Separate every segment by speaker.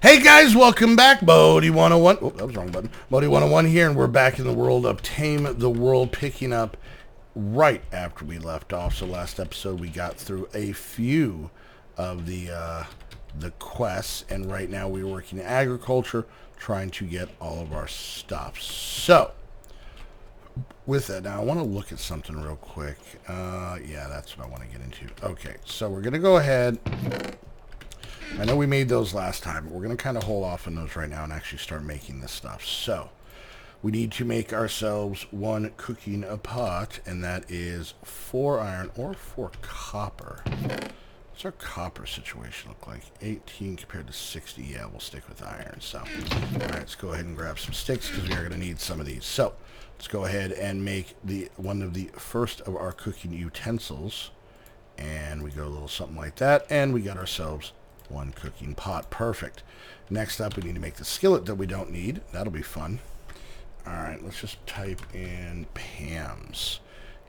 Speaker 1: Hey guys, welcome back. Bodhi 101. Oh, that was the wrong button. Bodhi 101 here, and we're back in the world of Tame the World, picking up right after we left off. So last episode we got through a few of the quests, and right now we're working in agriculture, trying to get all of our stuff. So with that, now I want to look at something real quick. Yeah, that's what I want to get into. Okay, so we're gonna go ahead. I know we made those last time, but we're going to kind of hold off on those right now and actually start making this stuff. So, we need to make ourselves one cooking pot, and that is 4 iron or 4 copper. What's our copper situation look like? 18 compared to 60. Yeah, we'll stick with iron. So, alright, let's go ahead and grab some sticks because we are going to need some of these. So, let's go ahead and make one of the first of our cooking utensils. And we go a little something like that, and we got ourselves one cooking pot. Perfect. Next up, we need to make the skillet that we don't need. That'll be fun. Alright, let's just type in Pam's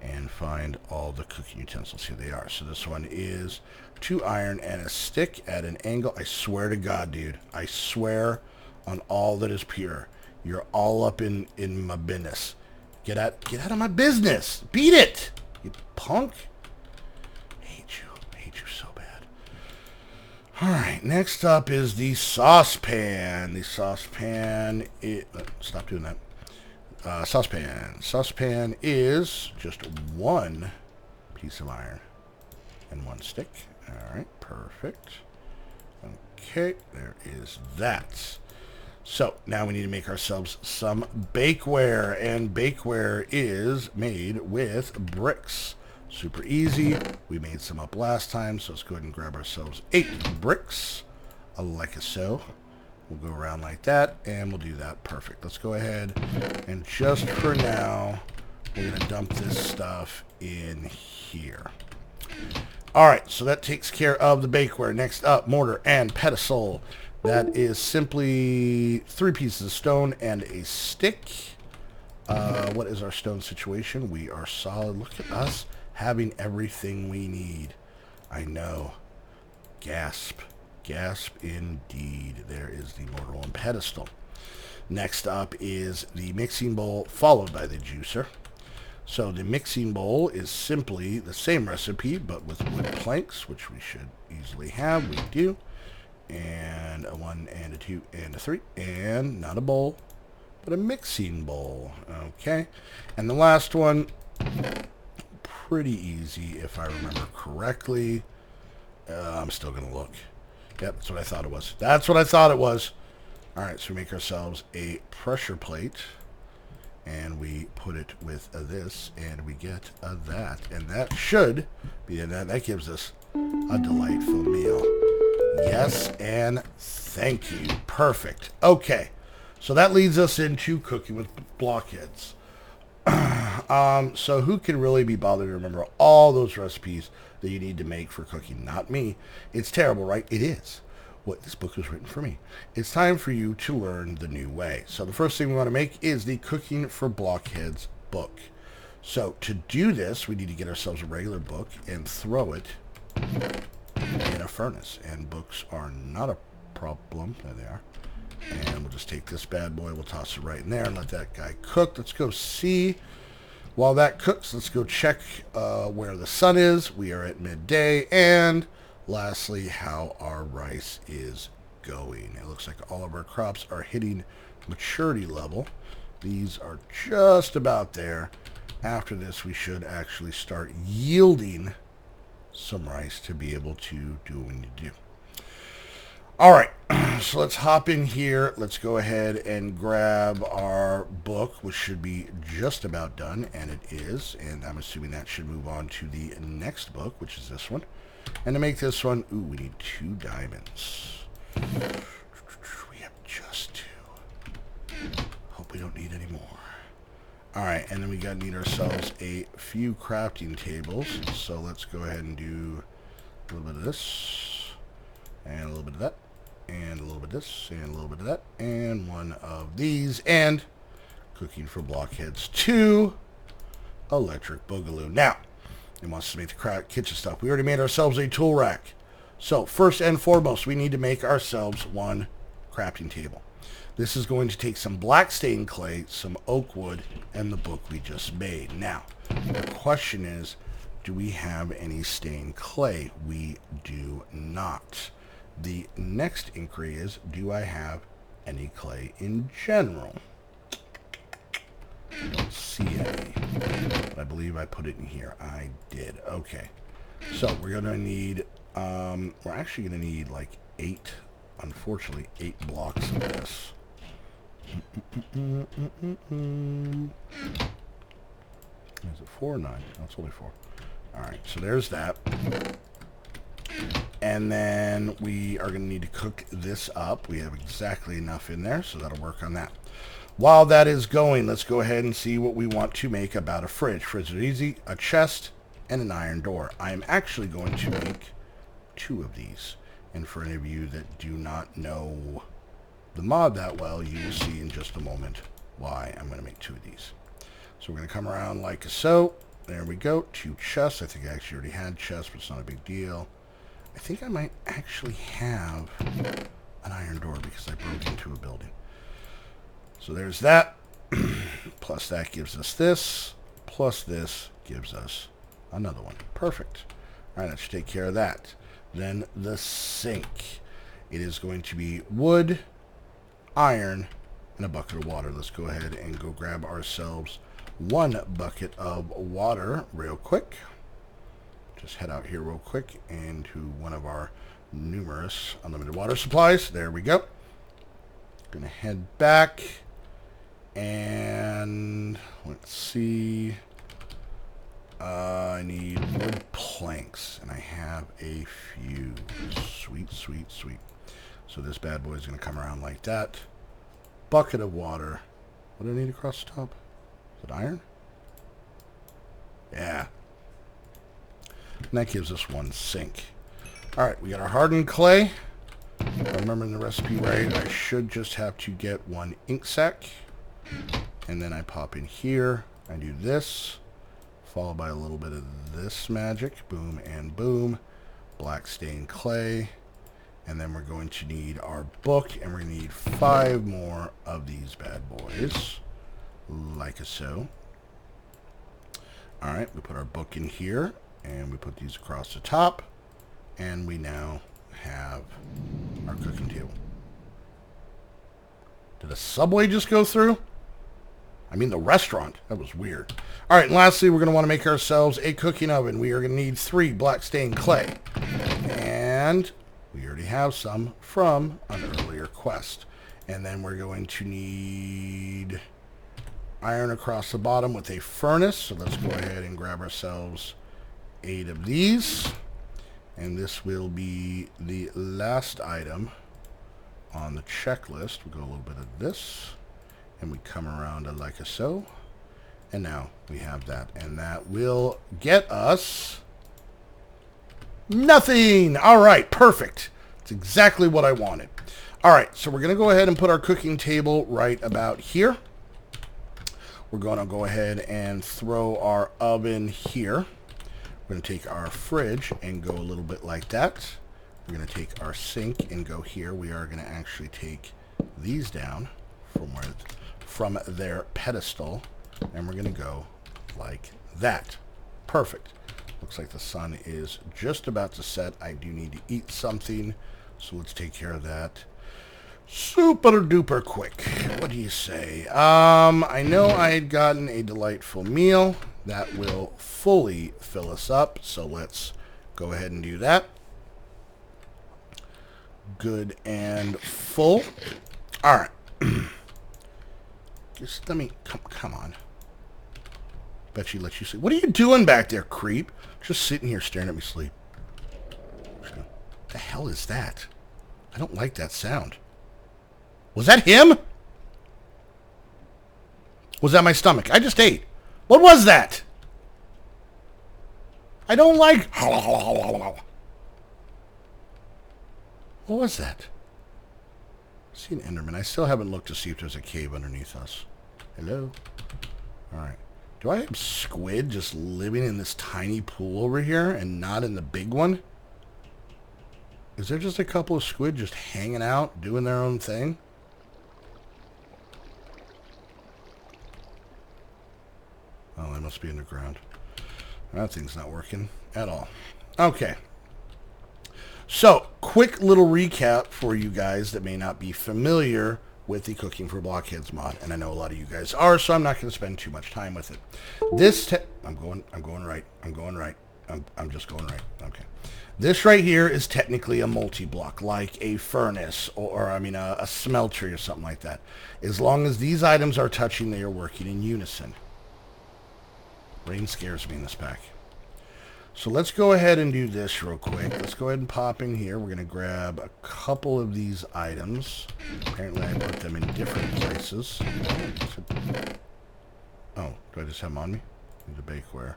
Speaker 1: and find all the cooking utensils. Here they are. So this one is 2 iron and a stick at an angle. I swear to God, dude. I swear on all that is pure. You're all up in my business. Get out of my business. Beat it, you punk. I hate you so bad. Alright, next up is the saucepan. The saucepan is... Stop doing that. Saucepan. Saucepan is just 1 piece of iron and 1 stick. Alright, perfect. Okay, there is that. So, now we need to make ourselves some bakeware. And bakeware is made with bricks. Super easy. We made some up last time, so let's go ahead and grab ourselves 8 bricks, like so. We'll go around like that, and we'll do that. Perfect. Let's go ahead, and just for now, we're going to dump this stuff in here. Alright, so that takes care of the bakeware. Next up, mortar and pestle. That is simply 3 pieces of stone and a stick. What is our stone situation? We are solid. Look at us having everything we need. I know. Gasp. Gasp indeed. There is the mortar and pedestal. Next up is the mixing bowl, followed by the juicer. So the mixing bowl is simply the same recipe, but with wood planks, which we should easily have. We do. And a 1 and a 2 and a 3. And not a bowl, but a mixing bowl. Okay. And the last one... pretty easy, if I remember correctly. I'm still going to look. Yep, that's what I thought it was. That's what I thought it was. Alright, so we make ourselves a pressure plate. And we put it with this. And we get that. And that should be that. That gives us a delightful meal. Yes, and thank you. Perfect. Okay, so that leads us into cooking with blockheads. So who can really be bothered to remember all those recipes that you need to make for cooking? Not me. It's terrible, right? It is. This book was written for me. It's time for you to learn the new way. So the first thing we want to make is the Cooking for Blockheads book. So to do this, we need to get ourselves a regular book and throw it in a furnace. And books are not a problem. There they are. And we'll just take this bad boy, we'll toss it right in there and let that guy cook. Let's go see. While that cooks, let's go check where the sun is. We are at midday. And lastly, how our rice is going. It looks like all of our crops are hitting maturity level. These are just about there. After this, we should actually start yielding some rice to be able to do what we need to do. Alright, so let's hop in here. Let's go ahead and grab our book, which should be just about done, and it is. And I'm assuming that should move on to the next book, which is this one. And to make this one, we need 2 diamonds. We have just 2. Hope we don't need any more. Alright, and then we need ourselves a few crafting tables. So let's go ahead and do a little bit of this, and a little bit of that, and a little bit of this, and a little bit of that, and 1 of these, and Cooking for Blockheads 2, Electric Boogaloo. Now, it wants to make the kitchen stuff. We already made ourselves a tool rack. So, first and foremost, we need to make ourselves one crafting table. This is going to take some black stained clay, some oak wood, and the book we just made. Now, the question is, do we have any stained clay? We do not. The next inquiry is, do I have any clay in general? I don't see any, but I believe I put it in here. I did. Okay. So we're going to need, we're actually going to need like 8, unfortunately, 8 blocks of this. Is it 4 or 9? No, it's only 4. Alright, so there's that. And then we are going to need to cook this up. We have exactly enough in there, so that'll work on that. While that is going, let's go ahead and see what we want to make about a fridge. Fridge is easy, a chest, and an iron door. I am actually going to make 2 of these. And for any of you that do not know the mod that well, you will see in just a moment why I'm going to make 2 of these. So we're going to come around like so. There we go. 2 chests. I think I actually already had chests, but it's not a big deal. I think I might actually have an iron door because I broke into a building. So there's that. Plus that gives us this. Plus this gives us another one. Perfect. All right, that should take care of that. Then the sink. It is going to be wood, iron, and a bucket of water. Let's go ahead and go grab ourselves 1 bucket of water real quick. Just head out here real quick into one of our numerous unlimited water supplies. There we go. Gonna head back and let's see. I need wood planks, and I have a few. Sweet, sweet, sweet. So this bad boy is going to come around like that. Bucket of water. What do I need across the top? Is it iron? Yeah. And that gives us 1 sink. Alright, we got our hardened clay. If I'm remembering the recipe right, I should just have to get 1 ink sac. And then I pop in here. I do this. Followed by a little bit of this magic. Boom and boom. Black stained clay. And then we're going to need our book. And we're going to need 5 more of these bad boys. Like so. Alright, we put our book in here. And we put these across the top. And we now have our cooking table. Did a subway just go through? I mean the restaurant. That was weird. Alright, and lastly, we're going to want to make ourselves a cooking oven. We are going to need 3 black stained clay. And we already have some from an earlier quest. And then we're going to need iron across the bottom with a furnace. So let's go ahead and grab ourselves 8 of these. And this will be the last item on the checklist. We'll go a little bit of this. And we come around like so. And now we have that. And that will get us nothing. All right, perfect. It's exactly what I wanted. All right, so we're going to go ahead and put our cooking table right about here. We're going to go ahead and throw our oven here. We're going to take our fridge and go a little bit like that. We're going to take our sink and go here. We are going to actually take these down from their pedestal, and we're going to go like that. Perfect. Looks like the sun is just about to set. I do need to eat something, so let's take care of that super duper quick. What do you say? I know I had gotten a delightful meal that will fully fill us up, so let's go ahead and do that. Good and full. All right. Just let me, come on. Bet she lets you sleep. What are you doing back there, creep? Just sitting here staring at me sleep. What the hell is that? I don't like that sound. Was that him? Was that my stomach? I just ate. What was that? I don't like... What was that? I see an Enderman. I still haven't looked to see if there's a cave underneath us. Hello? Alright. Do I have squid just living in this tiny pool over here and not in the big one? Is there just a couple of squid just hanging out, doing their own thing? Oh, they must be underground. That thing's not working at all. Okay. So, quick little recap for you guys that may not be familiar with the Cooking for Blockheads mod, and I know a lot of you guys are, so I'm not going to spend too much time with it. I'm going right. I'm just going right. Okay. This right here is technically a multi-block, like a furnace or a smeltery or something like that. As long as these items are touching, they are working in unison. Rain scares me in this pack. So let's go ahead and do this real quick. Let's go ahead and pop in here. We're going to grab a couple of these items. Apparently I put them in different places. Oh, do I just have them on me? Need a bakeware.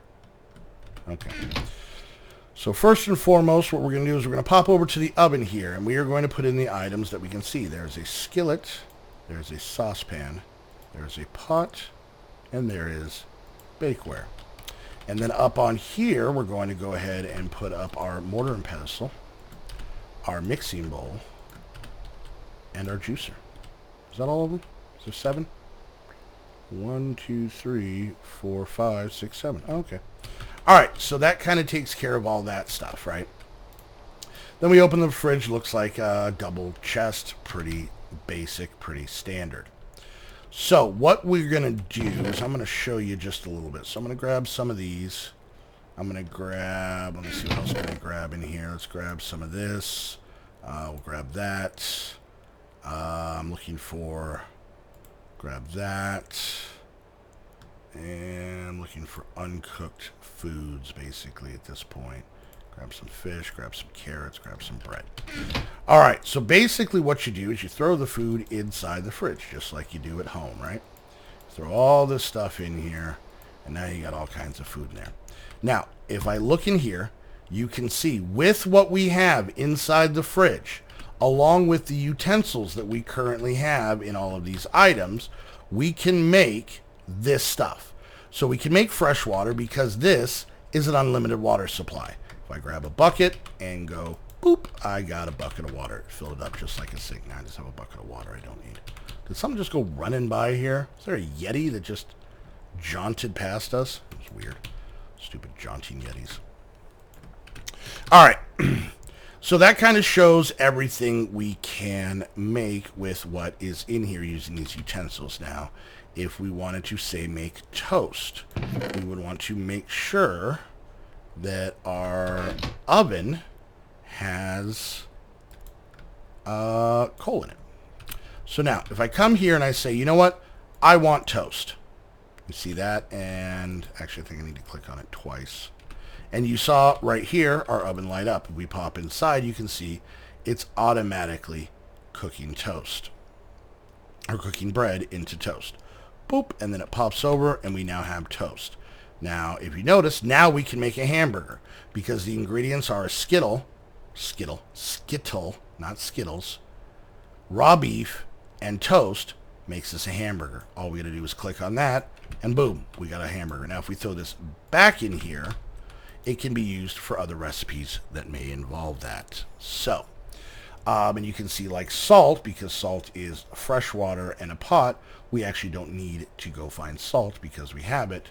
Speaker 1: Okay. So first and foremost, what we're going to do is we're going to pop over to the oven here, and we are going to put in the items that we can see. There's a skillet, there's a saucepan, there's a pot, and there is bakeware. And then up on here, we're going to go ahead and put up our mortar and pestle, our mixing bowl, and our juicer. Is that all of them? Is there 7? 1, 2, 3, 4, 5, 6, 7. Oh, okay. All right, so that kind of takes care of all that stuff, right? Then we open the fridge. Looks like a double chest. Pretty basic, pretty standard. So what we're going to do is I'm going to show you just a little bit. So I'm going to grab some of these. I'm going to grab, let me see what else can I grab in here. Let's grab some of this. We'll grab that. I'm looking for, grab that. And I'm looking for uncooked foods, basically, at this point. Grab some fish, grab some carrots, grab some bread. All right, so basically what you do is you throw the food inside the fridge, just like you do at home, right? Throw all this stuff in here, and now you got all kinds of food in there. Now, if I look in here, you can see with what we have inside the fridge, along with the utensils that we currently have in all of these items, we can make this stuff. So we can make fresh water because this is an unlimited water supply. If I grab a bucket and go, boop, I got a bucket of water. Fill it up just like a sink. Now I just have a bucket of water I don't need. Did something just go running by here? Is there a Yeti that just jaunted past us? It was weird. Stupid jaunting Yetis. All right. So that kind of shows everything we can make with what is in here using these utensils. Now, if we wanted to, say, make toast, we would want to make sure that our oven has coal in it. So now, if I come here and I say, you know what, I want toast. You see that? And actually, I think I need to click on it twice. And you saw right here our oven light up. If we pop inside, you can see it's automatically cooking toast. Or cooking bread into toast. Boop, and then it pops over, and we now have toast. Now, if you notice, now we can make a hamburger because the ingredients are a skittle, not Skittles, raw beef, and toast makes this a hamburger. All we got to do is click on that, and boom, we got a hamburger. Now, if we throw this back in here, it can be used for other recipes that may involve that. So, and you can see like salt, because salt is fresh water in a pot, we actually don't need to go find salt because we have it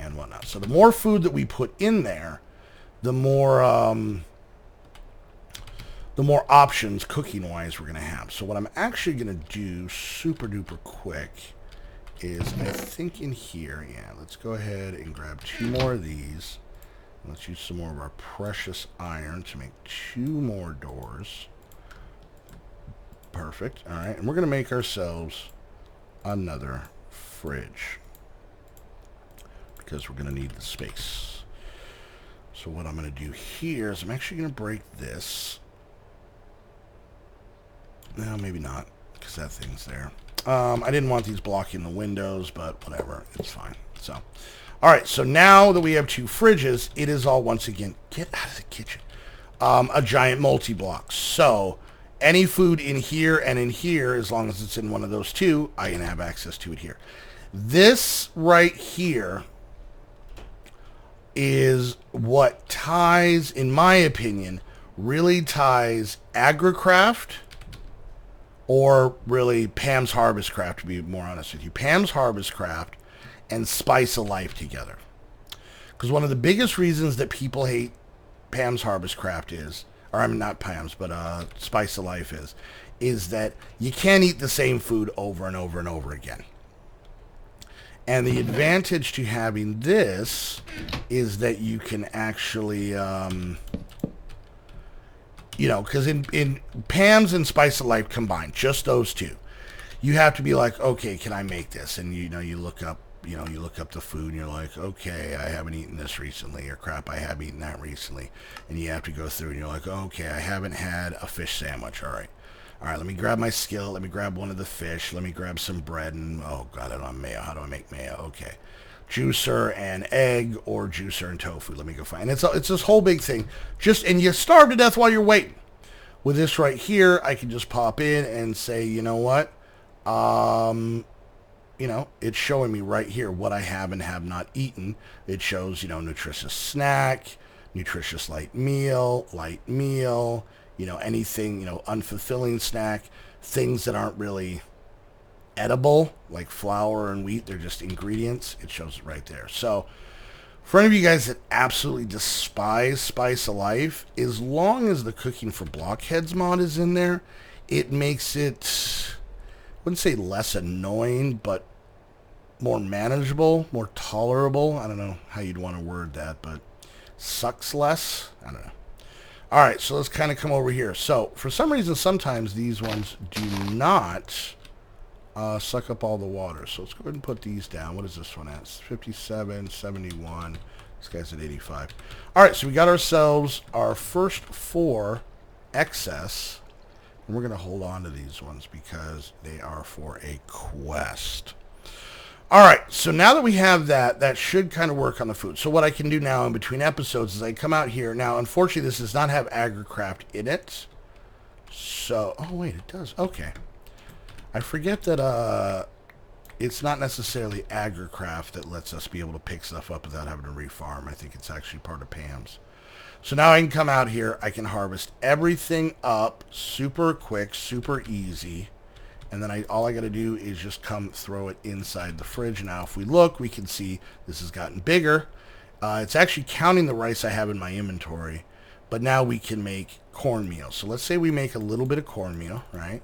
Speaker 1: and whatnot. So the more food that we put in there, the more options cooking-wise we're going to have. So what I'm actually going to do super duper quick is I think in here, yeah, let's go ahead and grab 2 more of these. Let's use some more of our precious iron to make 2 more doors. Perfect. All right, and we're going to make ourselves another fridge because we're going to need the space. So what I'm going to do here is I'm actually going to break this. No, maybe not, because that thing's there. I didn't want these blocking the windows, but whatever, it's fine. So, all right, so now that we have 2 fridges, it is all, once again, get out of the kitchen, a giant multi-block. So any food in here and in here, as long as it's in one of those 2, I can have access to it here. This right here is what ties, in my opinion, really ties AgriCraft, or really Pam's Harvest Craft, to be more honest with you. Pam's Harvest Craft and Spice of Life together. Because one of the biggest reasons that people hate Pam's Harvest Craft is, or I mean not Pam's, but Spice of Life is that you can't eat the same food over and over and over again. And the advantage to having this is that you can actually, because in Pam's and Spice of Life combined, just those two, you have to be like, okay, can I make this? And you look up the food and you're like, okay, I haven't eaten this recently, or crap, I have eaten that recently. And you have to go through and you're like, okay, I haven't had a fish sandwich. All right, let me grab my skillet. Let me grab one of the fish. Let me grab some bread and, oh God, I don't have mayo. How do I make mayo? Okay. Juicer and egg, or juicer and tofu. Let me go find. And it's this whole big thing. And you starve to death while you're waiting. With this right here, I can just pop in and say, you know what? It's showing me right here what I have and have not eaten. It shows, nutritious snack, nutritious light meal, anything, unfulfilling snack, things that aren't really edible, like flour and wheat. They're just ingredients. It shows it right there. So for any of you guys that absolutely despise Spice of Life, as long as the Cooking for Blockheads mod is in there, it makes it, I wouldn't say less annoying, but more manageable, more tolerable. I don't know how you'd want to word that, but sucks less. I don't know. All right, so let's kind of come over here. So for some reason, sometimes these ones do not suck up all the water. So let's go ahead and put these down. What is this one at? 57, 71. This guy's at 85. All right, so we got ourselves our first 4 excess. And we're going to hold on to these ones because they are for a quest. All right, so now that we have that, that should kind of work on the food. So what I can do now in between episodes is I come out here. Now, unfortunately, this does not have AgriCraft in it. So, oh, wait, it does. Okay. I forget that it's not necessarily AgriCraft that lets us be able to pick stuff up without having to refarm. I think it's actually part of Pam's. So now I can come out here. I can harvest everything up super quick, super easy. And then all I got to do is just come throw it inside the fridge. Now, if we look, we can see this has gotten bigger. It's actually counting the rice I have in my inventory. But now we can make cornmeal. So let's say we make a little bit of cornmeal, right?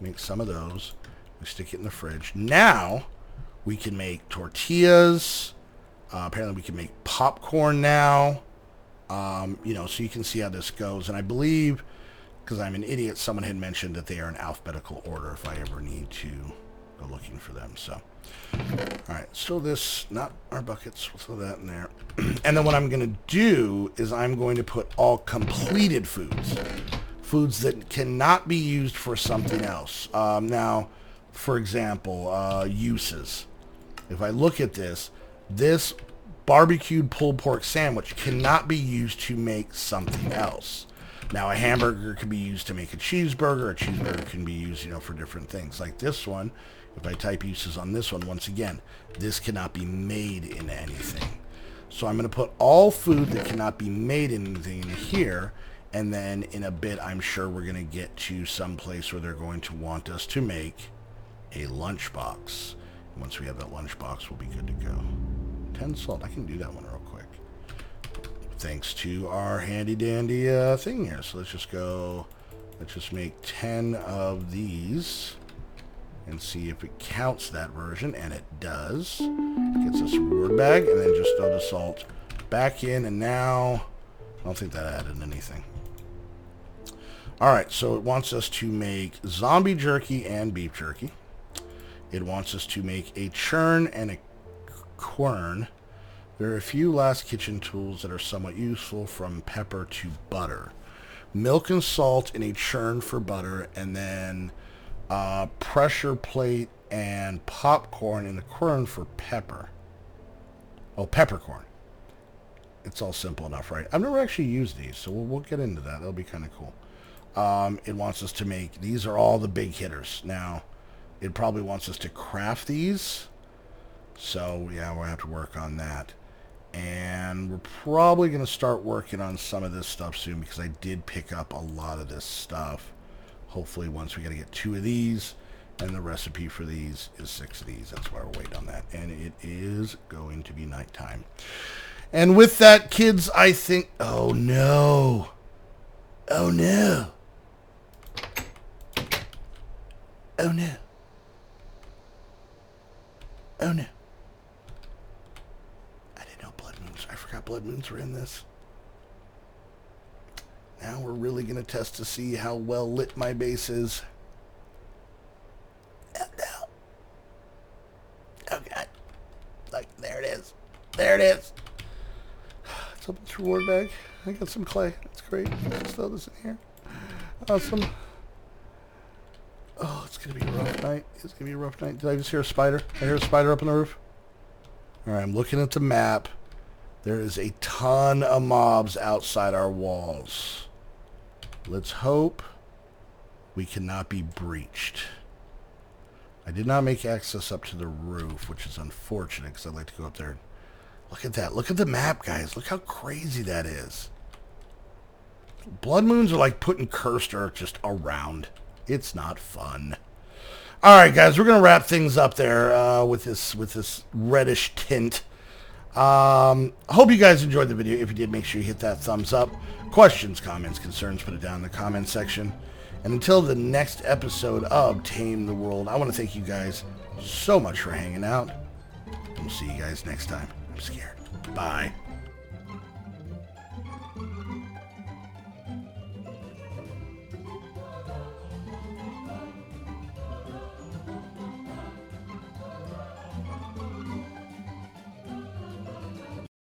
Speaker 1: Make some of those. We stick it in the fridge. Now, we can make tortillas. Apparently, we can make popcorn now. So you can see how this goes. And I believe, because I'm an idiot, someone had mentioned that they are in alphabetical order if I ever need to go looking for them. So, all right, so this, not our buckets, we'll throw that in there. And then what I'm going to do is I'm going to put all completed foods that cannot be used for something else. Now, for example, uses. If I look at this barbecued pulled pork sandwich cannot be used to make something else. Now, a hamburger can be used to make a cheeseburger. A cheeseburger can be used, for different things. Like this one, if I type uses on this one, once again, this cannot be made into anything. So I'm going to put all food that cannot be made into anything in here, and then in a bit, I'm sure we're going to get to some place where they're going to want us to make a lunchbox. And once we have that lunchbox, we'll be good to go. 10 salt. I can do that one real quick. Thanks to our handy dandy thing here. So let's just make 10 of these and see if it counts that version, and it does. Gets us a reward bag, and then just throw the salt back in, and now I don't think that added anything. All right, so it wants us to make zombie jerky and beef jerky. It wants us to make a churn and a quern. There are a few last kitchen tools that are somewhat useful, from pepper to butter. Milk and salt in a churn for butter, and then pressure plate and popcorn in a quern for pepper. Oh, peppercorn. It's all simple enough, right? I've never actually used these, so we'll get into that. That'll be kind of cool. It wants us to make, these are all the big hitters. Now, it probably wants us to craft these. So, yeah, we'll have to work on that. And we're probably going to start working on some of this stuff soon because I did pick up a lot of this stuff. Hopefully once we got to get 2 of these, and the recipe for these is 6 of these. That's why we're waiting on that. And it is going to be nighttime. And with that, kids, I think... Oh, no. Oh, no. Oh, no. Oh, no. I didn't know blood moons. I forgot blood moons were in this. Now we're really going to test to see how well lit my base is. Oh, no. Oh, God. Look, there it is. There it is. Let's open this reward bag. I got some clay. That's great. Let's throw this in here. Awesome. Oh, it's going to be a rough night. It's going to be a rough night. Did I just hear a spider? I hear a spider up on the roof. All right, I'm looking at the map. There is a ton of mobs outside our walls. Let's hope we cannot be breached. I did not make access up to the roof, which is unfortunate because I'd like to go up there. Look at that. Look at the map, guys. Look how crazy that is. Blood moons are like putting cursed earth just around. It's not fun. All right, guys, we're gonna wrap things up there with this reddish tint. Hope you guys enjoyed the video. If you did, make sure you hit that thumbs up. Questions, comments, concerns, put it down in the comment section. And until the next episode of Tame the World, I want to thank you guys so much for hanging out. We'll see you guys next time. I'm scared. Bye.